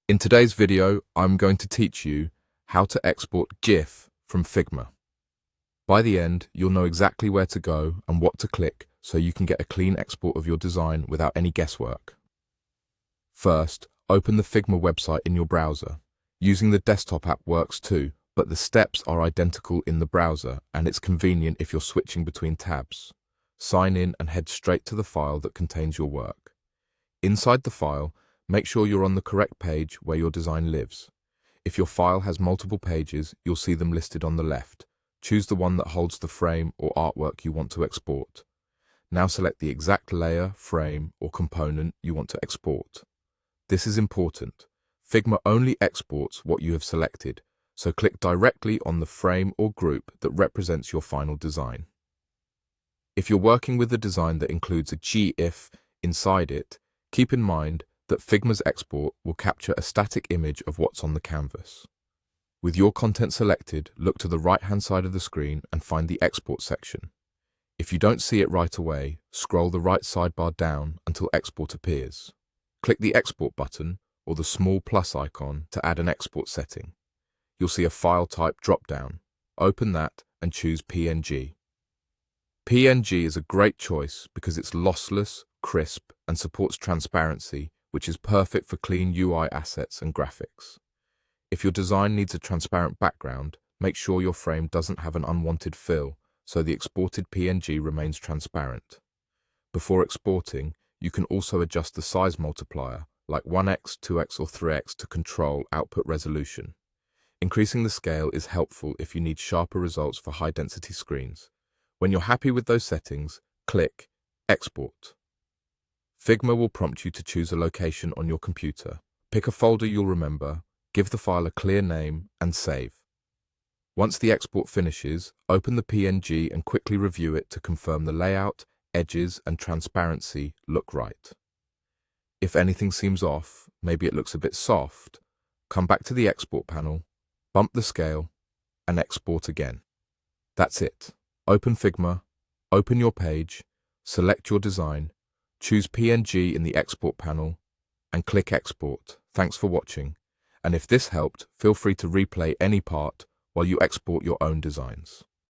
In today's video, I'm going to teach you how to export GIF from Figma. By the end, you'll know exactly where to go and what to click so you can get a clean export of your design without any guesswork. First, open the Figma website in your browser. Using the desktop app works too, but the steps are identical in the browser and it's convenient if you're switching between tabs. Sign in and head straight to the file that contains your work. Inside the file, make sure you're on the correct page where your design lives. If your file has multiple pages, you'll see them listed on the left. Choose the one that holds the frame or artwork you want to export. Now select the exact layer, frame, or component you want to export. This is important. Figma only exports what you have selected, so click directly on the frame or group that represents your final design. If you're working with a design that includes a GIF inside it, keep in mind that Figma's export will capture a static image of what's on the canvas. With your content selected, look to the right-hand side of the screen and find the export section. If you don't see it right away, scroll the right sidebar down until export appears. Click the export button or the small plus icon to add an export setting. You'll see a file type drop-down. Open that and choose PNG. PNG is a great choice because it's lossless, crisp, and supports transparency, which is perfect for clean UI assets and graphics. If your design needs a transparent background, make sure your frame doesn't have an unwanted fill, so the exported PNG remains transparent. Before exporting, you can also adjust the size multiplier, like 1x, 2x, or 3x to control output resolution. Increasing the scale is helpful if you need sharper results for high-density screens. When you're happy with those settings, click Export. Figma will prompt you to choose a location on your computer. Pick a folder you'll remember, give the file a clear name, and save. Once the export finishes, open the PNG and quickly review it to confirm the layout, edges, and transparency look right. If anything seems off, maybe it looks a bit soft, come back to the export panel, bump the scale, and export again. That's it. Open Figma, open your page, select your design, choose PNG in the export panel, and click Export. Thanks for watching. And if this helped, feel free to replay any part while you export your own designs.